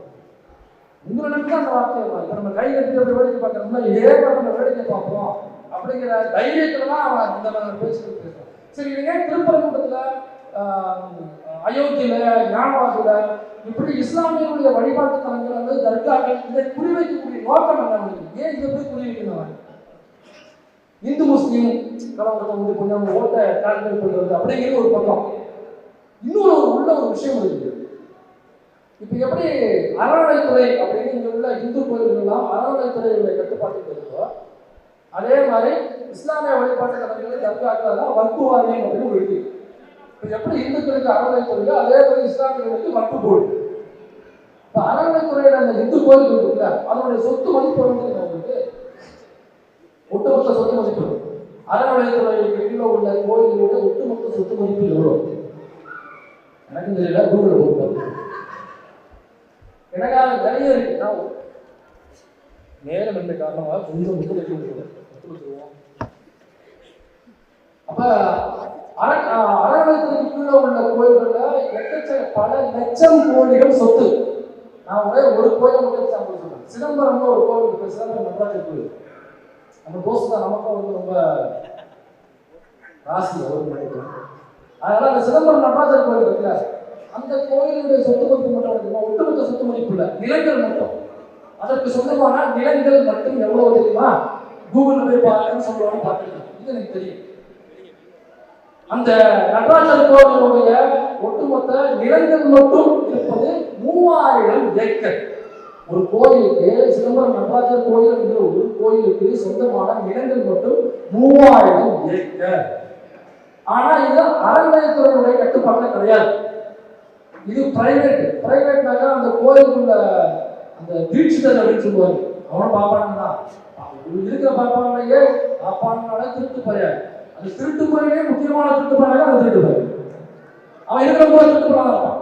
உங்களை நம்பி தான் அந்த வார்த்தையை இப்போ நம்ம கை கட்டிட்டு அப்படி வேடிக்கை பார்க்கறோம்னா இதே மாதிரி நம்ம வேடிக்கை பார்ப்போம் அப்படிங்கிற தைரியத்துல தான் அவன் இந்த மாதிரி பேசிட்டு இருக்கான். சரி, இது ஏன் திருப்பரங்குன்றத்துல அயோத்தியில ஞானவாசில இப்படி இஸ்லாமியர்களுடைய வழிபாட்டு தலங்கள் அல்லது தர்காக்கள் இதை குறிவைக்கக்கூடிய நோக்கம் என்ன? ஏன் இதை போய் குறிவைக்கணும்? இந்து முஸ்லீம் கலவரத்தை வந்து கொஞ்சம் ஓட்டை கால்குலேட் பண்ணுறது அப்படிங்கிறது ஒரு பக்கம். இன்னொரு உள்ள ஒரு விஷயம் இருக்குது. இப்போ எப்படி அறநிலைத்துறை அப்படின்னு இங்கே உள்ள இந்து கோயில்கள்லாம் அறநிலைத்துறையுடைய கட்டுப்பாட்டுக்கு இருக்கோ, அதே மாதிரி இஸ்லாமிய வழிபாட்டு தலங்கள் தர்காக்கள் தான் வக்ஃபு வாரியம் அப்படின்னு இருக்கு. இப்போ எப்படி இந்துக்களுக்கு அறநிலைத்துறையோ அதே மாதிரி இஸ்லாமியர்களுக்கு வக்ஃபு போர்டு. இப்போ அறநிலைத்துறையில் அந்த இந்து கோயில் இருக்குல்ல, அதனுடைய சொத்து மதிப்பு வந்து உங்களுக்கு ஒட்டுமொத்த சொத்து மதிப்பு அறநிலையத்துறைக்கு கீழே உள்ள கோயிலோட ஒட்டுமொத்த சொத்து மதிப்பு எவ்வளோ எனக்கு தெரியல, கூகுள் போட்டு எனக்கு நிறைய இருக்கு. நான் நேரம் என்ற காரணமாக கொஞ்சம் ஒத்துழைச்சிருவோம். அப்ப அறநிலையத்துறைக்கு கீழே உள்ள கோயில்கள்ல எக்கச்சக்க பல லட்சம் கோடிகள் சொத்து. நான் ஒரே ஒரு கோயில் மட்டும் சாம்பிள் சொல்றேன். சிதம்பரம்னு ஒரு கோவில் இருக்கு, சிதம்பரம் நடராஜர் கோயில். நம்ம தோசை தான் நமக்கும் வந்து ரொம்ப ராசி அவர் நினைக்கிறோம். அதனால அந்த சிதம்பரம் நடராஜர் கோயில் இருக்குல்ல, அந்த கோயிலுடைய சொத்து மதிப்பு மட்டும் ஒட்டுமொத்த சொத்து மதிப்பு இல்லை, நிலங்கள் மட்டும். அதற்கு சொந்தமான நிலங்கள் மட்டும் எவ்வளவு தெரியுமா? கூகுள் போய் பார்க்கணும்னு சொல்லுவாங்க, பார்த்துருக்கேன். இது எனக்கு தெரியும். அந்த நடராஜர் கோயிலுடைய ஒட்டுமொத்த நிலங்கள் மட்டும் இருப்பது 3000 ஏக்கர். ஒரு கோயிலுக்கு, சிதம்பரம் நடராஜர் கோயில் என்கிற ஒரு கோயிலுக்கு சொந்தமான நிலங்கள் மட்டும் 3000 ஏக்கர். ஆனா இது அறநிலையத்துறையுடைய கட்டுப்பாட்டுல கிடையாது. இது பிரைவேட்னாக்கா அந்த கோயிலுக்குள்ள அந்த தீட்சிதர் அப்படின்னு சொல்லுவாங்க, அவனும் பாப்பானுதான் இருக்கிற பாப்பானையே பாப்பானால திருட்டு பையன். அந்த திருட்டு பையனே முக்கியமான திருட்டு பையனாக அந்த திருட்டு பையன் அவன் இருக்கிற போது திருட்டு பண்ணாதான் இருப்பான்.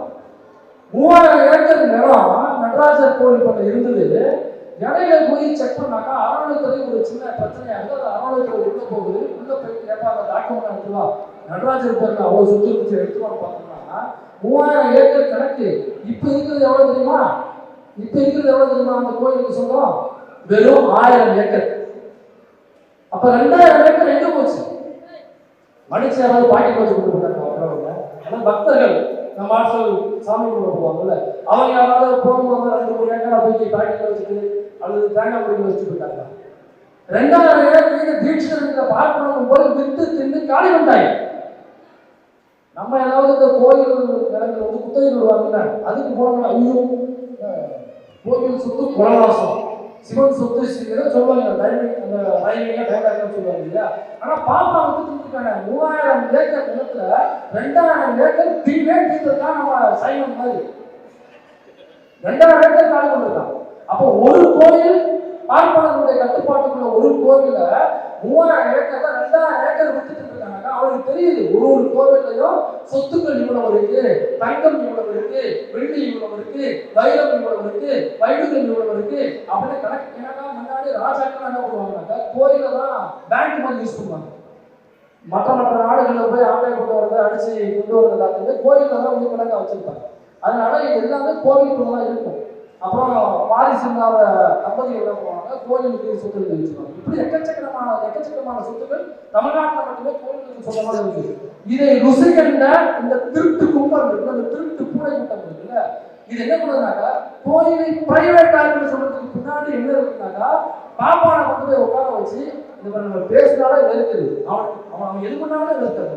3000 ஏக்கர் நிலம் நடராஜர் கோயில் பக்கம் இருந்தது. இடையில போய் செக் பண்ணாக்கா அறநிலையத்துறை ஒரு சின்ன பிரச்சனையாக அது அறநிலையத்துறை உள்ள போகுது. உள்ள போய் கேட்பாங்க, டாக்குமெண்ட் எடுத்துலாம் நடராஜர் பேருக்கு அவ்வளவு சொத்து இருந்துச்சு எடுத்துவான்னு பார்த்தோம்னா 3000 ஏக்கர் கணக்கு. இப்ப இருக்கிறது எவ்வளவு தெரியுமா? அந்த கோயிலுக்கு சொந்தம் வெறும் 1000 ஏக்கர். அப்ப 2000 ஏக்கர் எங்க போச்சு? மனுஷன் யாராவது பாக்கெட் வச்சு கொடுத்து போட்டாங்க. ஆனா பக்தர்கள் நம்ம ஆட்கள் சாமி கும்பிட போவாங்கல்ல, அவங்க யாராவது போகும்போது 2-3 ஏக்கரா போய் பாக்கெட்ல வச்சுட்டு அல்லது தேங்காய் பொடியில் வச்சுட்டு போயிட்டாங்க. 2000 ஏக்கர் தீட்சிதர்கிட்ட பார்க்கணும் போய் விட்டு தின்னு காலி பண்ணிட்டாங்க. நம்ம ஏதாவது இந்த கோயில் நிலங்கள் வந்து குத்தகை விடுவாங்கல்ல, அதுக்கு போனோம்னா ஐயோ கோயில் சொத்து குலவாசம், சிவன் சொத்து சொல்லுவாங்க, அந்த டைலாக் சொல்லுவாங்க இல்லையா? ஆனா பாப்பா வந்து தின்னுட்டாங்க. 3000 ஏக்கர் நிலத்துல 2000 ஏக்கர் தீர்த்ததான் நம்ம சைவம் மாதிரி 2000 ஏக்கர் காலி கொண்டிருக்காங்க. அப்போ ஒரு கோயில் பார்ப்பனர்களுடைய கட்டுப்பாட்டுக்குள்ள ஒரு கோவில 3000 ஏக்கர் 2000 ஏக்கர் விட்டுட்டு இருக்காங்க. அவருக்கு தெரியுது ஒரு கோவிலையும் சொத்துக்கள் இவ்வளவு இருக்கு, தங்கம் இவ்வளவு இருக்கு, வெள்ளி இவ்வளவு இருக்கு, வைரம் இவ்வளவு இருக்கு, வைடுகள் இவ்வளவு இருக்கு அப்படின்னு கணக்கு. ஏன்னா முன்னாடி ராஜாக்கள் என்ன பண்ணுவாங்கன்னாக்கா கோயில தான் பேங்க் மாதிரி யூஸ் பண்ணுவாங்க. மற்ற நாடுகளில் போய் ஆட்டை கொண்டு வரதை அடிச்சு கொண்டு வரது எல்லாத்தையுமே கோயில தான் வந்து கணக்காக வச்சிருப்பாங்க. அதனால இது எல்லாமே கோவிலுக்குள்ள தான் இருக்கும். அப்புறம் வாரிசுனால தம்பதிகள் என்ன பண்ணுவாங்க, கோயிலுக்கு சொத்துக்கள் வச்சுருவாங்க. இப்படி எக்கச்சக்கமான சொத்துக்கள் தமிழ்நாட்டில் மட்டுமே கோயிலுக்கு சொந்தமாக இருக்கு. இதை ருசி கண்ட இந்த திருட்டு கும்பல் இருக்கு, அந்த திருட்டு பூனை கூட்டம் இருக்குல்ல, இது என்ன பண்ணுறதுனாக்கா கோயிலை பிரைவேட்டாக சொல்றதுக்கு பின்னாடி என்ன இருக்குனாக்கா பாப்பானை கொண்டு போய் உட்கார வச்சு இந்த நம்ம பேசினாலே வெறுக்குது. அவன் எது பண்ணாலும் வெறுக்காது,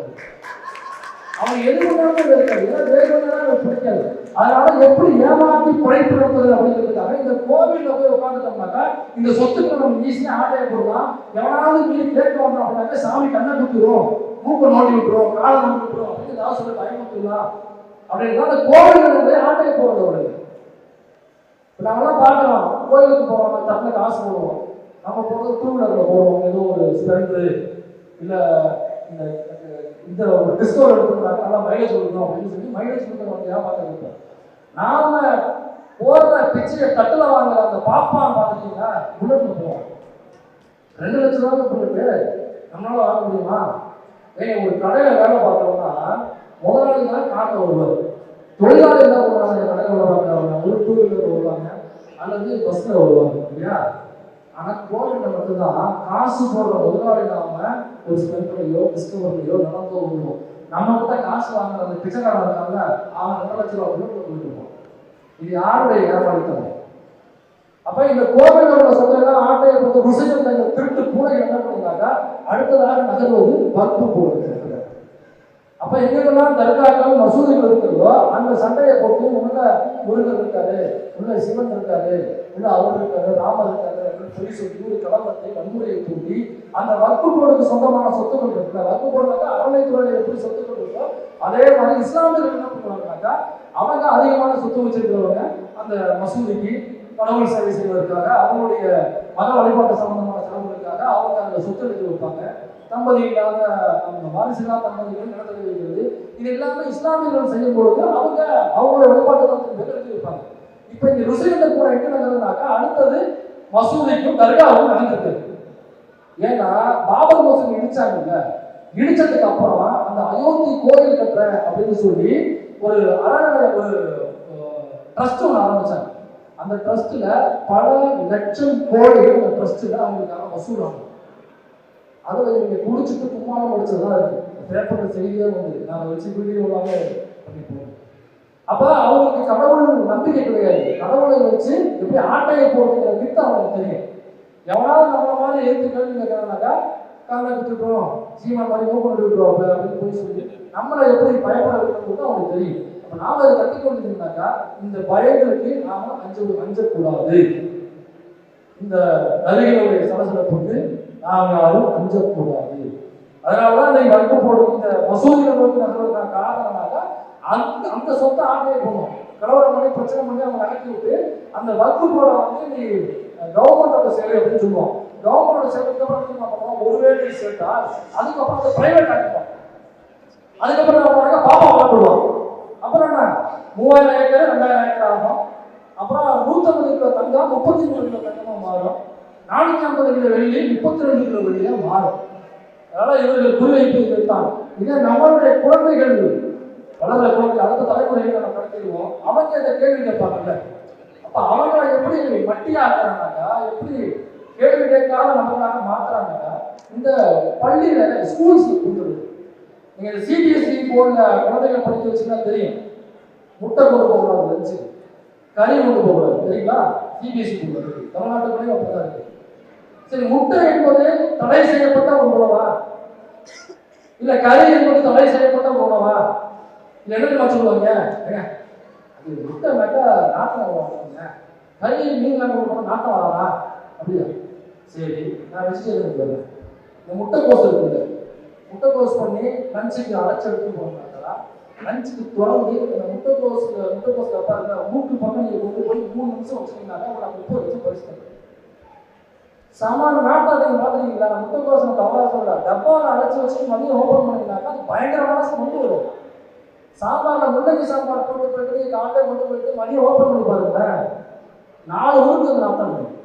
பிடிக்காது. அதனால எப்படி ஏமாற்றி படைப்பு நடத்துறது அப்படிங்கிறதுக்காக இந்த கோவில்ல போய் உட்காந்துட்டோம்னாக்கா இந்த சொத்துக்களை நம்ம ஈஸியா ஆட்டைய போடலாம். எவனாவது மீறி கேட்க வந்தோம் அப்படின்னாக்கா சாமி கண்ணை குத்திரும், மூக்கை நோண்டி விட்டுரும், காலை நோண்டி விட்டுரும் அப்படின்னு ஏதாவது சொல்லி பயமுறுத்தலாம் அப்படின்னா அந்த கோவில்கள் ஆட்டைய போடுறது அவனுக்கு. இப்போ நம்மளாம் பார்க்கலாம், கோயிலுக்கு போவாங்க, தட்டில் காசு போடுவோம். நம்ம போகிறது 2 வீலரில் போடுவோம், ஏதோ ஒரு ஸ்ப்ளெண்டரு இல்லை இந்த ஒரு டிஸ்கவர் எடுத்துக்கிறாங்க, நல்லா மைலேஜ் கொடுக்கணும் அப்படின்னு சொல்லி மைலேஜ் கொடுக்கறவங்க பார்த்துருக்கோம். நாம போடுற பிச்சையை தட்டுல வாங்குற அந்த பாப்பான்னு பார்த்துட்டீங்கன்னா புல்லட்ல போவோம். 2 லட்சம் ரூபாய் புல்லட்டு நம்மளால வாங்க முடியுமா? ஒரு கடையில வேலை பார்த்தோம்னா முதலாளி தான் காட்ட வருவார், தொழிலாளி என்ன பண்ணுவாங்க, கடையில் வேலை பார்க்குறவங்க ஒரு 2 வீலர் வருவாங்க, அல்லது பஸ்ல வருவாங்க இல்லையா. ஆனா கோவில்ல மட்டும்தான் காசு போடுற முதலாளி நாம ஒரு ஸ்பெண்டரையோ டிஸ்கவரிலையோ நடந்தோ விடுவோம். நம்ம கிட்ட காசு வாங்குற அந்த பிச்சைக்காரன் இருக்காங்க, அவன் 2 லட்சம் ரூபாய் கொடுத்துருப்போம். இது யாருடைய ஏமாளித்தனம்? அப்ப இந்த கோவிலோட சொந்தெல்லாம் ஆட்டையை பொறுத்த ருசிகள் திருட்டு பூனை என்ன பண்ணுறாங்க, அடுத்ததாக நகர்வது வக்ஃபு போடுறது. அப்ப எங்கெல்லாம் தர்காக்கள் மசூதிகள் இருக்கிறதோ அந்த சண்டையை போட்டு உள்ள முருகர் இருக்காரு, உள்ள சிவன் இருக்காரு, உள்ள அவர் இருக்காரு, ராமர் இருக்காரு அப்படின்னு சொல்லி சொல்லி ஒரு கலவரத்தை வன்முறையை தூண்டி அந்த வக்ஃபு போர்டுக்கு சொந்தமான சொத்துக்கள் இருக்குல்ல, வக்ஃபு போர்டுனாக்கா அறநிலைத்துறையில எப்படி சொத்துக்கள் இருக்கோ அதே மாதிரி இஸ்லாமியர்கள் என்ன பண்ணுவாங்கனாக்கா அவங்க அதிகமான சொத்து வச்சிருக்கிறவங்க அந்த மசூதிக்கு கடவுள் சேவை செய்வதற்காக அவங்களுடைய மத வழிபாட்டு சம்பந்தமான செலவுகளுக்காக அவங்க அந்த சொத்து எடுத்து வைப்பாங்க. தம்பதி இல்லாத அந்த வாரிசுலா தம்பதிகள் நிலத்தடி வைக்கிறது, இது எல்லாமே இஸ்லாமியர்கள் செய்யும் பொழுது அவங்களோட வழிபாட்டு தளத்துக்கு எடுத்து வைப்பாங்க. இப்ப இந்த ருசிகண்ட கூட எங்க நடந்ததுனாக்கா அடுத்தது மசூதிக்கும் தர்காவுக்கும் நடந்திருக்கு. ஏன்னா பாபர் மசூதி இடிச்சாங்க, இடிச்சதுக்கு அப்புறம் அந்த அயோத்தி கோயில் கட்டுறேன் அப்படின்னு சொல்லி ஒரு அறநிலை ஒரு ட்ரஸ்ட் ஒன்று ஆரம்பிச்சாங்க. அந்த ட்ரஸ்ட்ல பல லட்சம் கோடிகள் அந்த ட்ரஸ்ட்ல அவங்களுக்காக வசூல் ஆகும். அதில் நீங்க குடிச்சிட்டு கும்மாளம் படிச்சதுதான் இருக்கு, பேப்பர் செய்தியே வந்து நாங்கள் வச்சு வீடியோவாக பண்ணிப்போம். அப்ப அவங்களுக்கு கடவுள் நம்பிக்கை கிடையாது. கடவுளை வச்சு எப்படி ஆட்டையை போடுறதுங்கிற வித்து அவங்களுக்கு தெரியும். எவனாவது நம்மள மாதிரி ஏற்று கேள்வி கேட்கறாங்கனாக்கா காலை விட்டுட்டோம், சீமா மாதிரி மூக்கம் விட்டுட்டோம் அப்படின்னு போய் சொல்லி நம்மளை எப்படி பயப்பட வைக்கணும்னு அவங்களுக்கு தெரியும். அப்ப நாம அதை கற்றுக்கொண்டிருந்தாக்கா இந்த பயங்களுக்கு நாம அஞ்சக்கூடாது. இந்த நதிகளுடைய சலசலப்புக்கு நாம் யாரும் அஞ்சக்கூடாது. அதனாலதான் இந்த வக்ஃபு போர்டு இந்த மசூதிகளை நோக்கி நகர்வதற்கான காரணம்னாக்கா அந்த சொத்தை ஆட்டையை போடணும், கலவரம் பண்ணி பிரச்சனை பண்ணி அவங்க நகர்த்தி விட்டு அந்த வக்ஃபு போர்டை வந்து நீ கவர்மெண்டோட சேவை அப்படின்னு சொல்லுவோம். கவர்மெண்டோட சேவைக்கு அப்புறம் என்ன பண்ணுவோம், ஒரு வேலை சேர்த்தா அதுக்கப்புறம் அந்த பிரைவேட் ஆக்கிப்போம். அதுக்கப்புறம் நம்ம பாப்பா போடுவோம். அப்புறம் என்ன 3000 ஏக்கர் 2000 ஏக்கர் ஆகும். அப்புறம் 150 கிலோ தங்கம் 33 கிலோ தங்கமா மாறும். 450 கிலோ வெள்ளி 32 கிலோ வெள்ளியா மாறும். அதனால இவர்கள் குறிவைப்பு வைத்தான். இதே நம்மளுடைய குழந்தைகள் வளர்ற குழந்தை அடுத்த தலைமுறைகளை நம்ம கடத்திடுவோம். அவங்க இந்த கேள்வி கேட்பாங்கல்ல, அப்ப அவங்களை எப்படி மட்டியா ஆக்குறாங்கக்கா, எப்படி கேள்வி கேட்காத நம்மளாக மாத்துறாங்கக்கா, இந்த பள்ளியில ஸ்கூல்ஸ் கொடுக்குறது. நீங்க சிபிஎஸ்இ போர்டுல குழந்தைகள் படிக்க வச்சுன்னா தெரியும், முட்டை கொண்டு போகக்கூடாது, லஞ்சு கறி கொண்டு போகக்கூடாது தெரியுங்களா. சிபிஎஸ்இ போர்டு தமிழ்நாட்டுக்குள்ளேயும் அப்படிதான் இருக்கு. சரி, முட்டை என்பது தடை செய்யப்பட்ட ஒரு உணவா, இல்ல கறி என்பது தடை செய்யப்பட்ட ஒரு உணவா? என்ன சொல்லுவாங்க, அது முட்டை மேட்டா நாட்டம் வருவாங்க, கறி மீன் நாட்டம் வராதா அப்படியா? சரி, நான் வெஜிடேரியன் போடுறேன். இந்த முட்டைக்கோஸ் இருக்குல்ல, முட்டைக்கோஸ் பண்ணி லஞ்சுக்கு அரைச்சி எடுத்து போனாங்களா, லஞ்சுக்கு தொடர்ந்து அந்த முட்டைக்கோஸ் அப்பா இருக்க மூக்கு பக்கம் நீங்க கொண்டு போய் 3 நிமிஷம் வச்சுக்கிட்டாங்க அவங்க 30 வச்சு பறிச்சுட்டாங்க. சாமான நாட்டாதீங்க பார்த்துருக்கீங்களா? முட்டைக்கோஸ் தவறா சொல்ல டப்பாவில் அடைச்சி வச்சு மதியம் ஓப்பன் பண்ணிங்கனாக்கா அது பயங்கரமான ஸ்மெல் வரும். சாம்பார்ல முள்ளங்கி சாம்பார் போட்டு போயிட்டு காட்டை கொண்டு போயிட்டு மதியம் ஓப்பன் பண்ணி பாருங்க, 4 ஊருக்கு அது நாட்டம் இருக்கும்.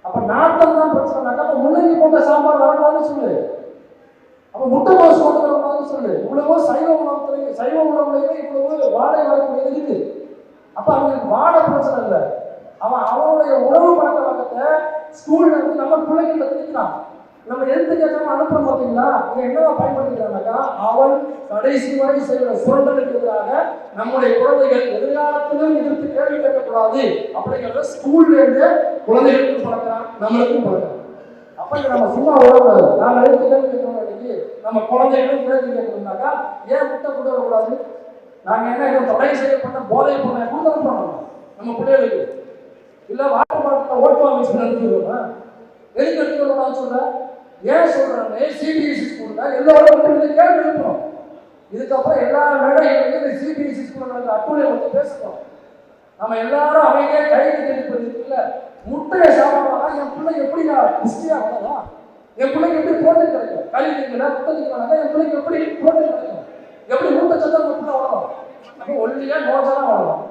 அப்ப நாட்டம் தான் பிரச்சனைனாக்கா அப்ப முள்ளங்கி போட்ட சாம்பார் வரக்கூடாதுன்னு சொல்லு, அப்ப முட்டைக்கோஸ் போட்டு வரக்கூடாதுன்னு சொல்லு. இவ்வளவோ சைவ உணவுலையுமே இவ்வளவு வாடகை வரக்கூடியது இருக்கு. அப்ப அவங்களுக்கு வாடகை பிரச்சனை இல்லை, அவனுடைய உணவு பழக்க வழக்கத்தை ஸ்கூல்ல இருந்து நம்ம பிள்ளைகளை திணிக்கிறான். நம்ம எந்த கேட்காம அனுப்புறோம் பார்த்தீங்களா, இவன் என்னவா பயன்படுத்திக்கிறான்னாக்கா அவன் கடைசி வரை செய்கிற சுரண்டலுக்கு எதிராக நம்முடைய குழந்தைகள் எதிர்காலத்திலும் எதிர்த்து கேள்வி கேட்கக்கூடாது அப்படிங்கிறத ஸ்கூல்ல இருந்து குழந்தைகளுக்கும் பழக்கிறான், நம்மளுக்கும் பழக்கிறான். அப்ப நம்ம சும்மா வரக்கூடாது. நான் எடுத்து கேள்வி கேட்கணும், இன்னைக்கு நம்ம குழந்தைகளும் கேள்வி கேட்கணும்னாக்கா ஏன் முட்டை கொண்டு வரக்கூடாது? நாங்க என்ன தடை செய்யப்பட்ட போதை பொருளை கொடுத்துருப்போம் நம்ம பிள்ளைகளுக்கு, இல்ல வாட்டர் பாட்டில ஓட்டுவா மிக்ஸ் பண்ணி அனுப்பிடுவோமா? எதுக்கு எடுத்துக்கணும் சொல்றேன், ஏன் சொல்றேன்னு சிபிஎஸ்இ ஸ்கூல்ல எல்லாரும் கேள்வி எழுப்பணும். இதுக்கப்புறம் எல்லா மேடைகளையும் இந்த சிபிஎஸ்இ ஸ்கூல்ல அட்டுழியை பற்றி பேசணும். நம்ம எல்லாரும் அமைதியா கைது தெரிவிப்பது இருக்குல்ல, முட்டையை சாப்பிடலாம், என் பிள்ளை எப்படி புஷ்டியா வளரா, என் பிள்ளைக்கு எப்படி புரோட்டீன் கிடைக்கும், கல்விங்களா முட்டை திக்கிறாங்க, என் பிள்ளைக்கு எப்படி புரோட்டீன் கிடைக்கும், எப்படி மூட்டை சத்தம் முட்டை வளரும், அப்போ ஒல்லியா நோஜெல்லாம் வளரும்.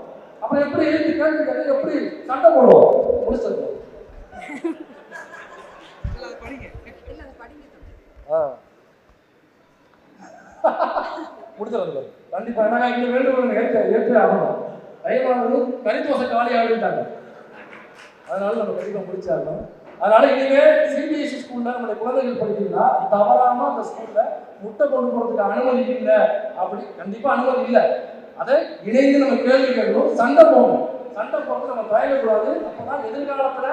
அப்புறம் எப்படி எழுதி கேள்வி கேட்டு எப்படி சண்டை போடுவோம்? முடிச்சிருக்கோம். முடிச்சிருக்கோம் கண்டிப்பா. நாங்கள் இங்கே வேண்டுகோள் ஏற்றே ஆகணும். தயவானது கரித்தோசை காலி ஆகிட்டாங்க. அதனால நம்ம கண்டிப்பாக முடிச்சாகணும். அதனால இனிமே சிபிஎஸ்சி ஸ்கூல்ல நம்மளுடைய குழந்தைகள் படிக்கிறீங்கன்னா தவறாம அந்த ஸ்கூல்ல முட்டை கொண்டு போறதுக்கு அனுமதி இல்லை, அப்படி கண்டிப்பா அனுமதி இல்லை. அதை இணைந்து நம்ம கேள்வி கேட்கணும், சண்டை போகணும். சண்டை போட்டு நம்ம தயங்கக்கூடாது. அப்பதான் எதிர்காலத்துல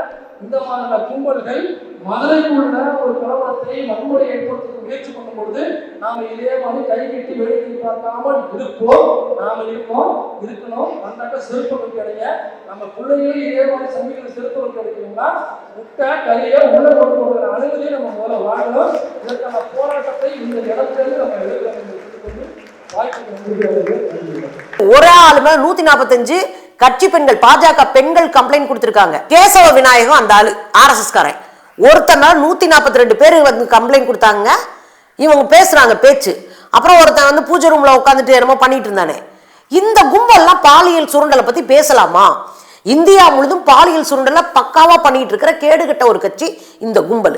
இந்த மாதிரியான கும்பல்கள் மதுரைக்குள்ள ஒரு கலவரத்தை வன்முறை ஏற்படுத்த முயற்சி பண்ணும் பொழுது நாம இதே மாதிரி கை கட்டி வேடிக்கை பார்க்காமல் இருப்போம். நாம இருக்கணும். வந்தாக்க செருப்பு கிடைக்க நம்ம பிள்ளைகளும் இதே மாதிரி சமைக்கிற செருப்பு கிடைக்கணும்னா முட்டை கறியை உள்ள கொண்டு போகிற அனுமதியை நம்ம முதல்ல வாங்கணும். இதற்கான போராட்டத்தை இந்த இடத்துல நம்ம எடுக்க வேண்டும். ஒரே ஆளு மேல 145 கட்சி பெண்கள் பாஜக பெண்கள் கம்ப்ளைண்ட் கொடுத்திருக்காங்க. கேசவ விநாயகம் அந்த ஆளு RSS காரன் ஒருத்தர் மேல 142 பேர் வந்து கம்ப்ளைண்ட் கொடுத்தாங்க. இவங்க பேசுறாங்க பேச்சு. அப்புறம் ஒருத்தன் வந்து பூஜை ரூம்ல உட்காந்துட்டு என்னமோ பண்ணிட்டு இருந்தானே. இந்த கும்பல்லாம் பாலியல் சுரண்டலை பத்தி பேசலாமா? இந்தியா முழுதும் பாலியல் சுரண்டலை பக்காவா பண்ணிட்டு இருக்கிற கேடுகட்ட ஒரு கட்சி இந்த கும்பல்.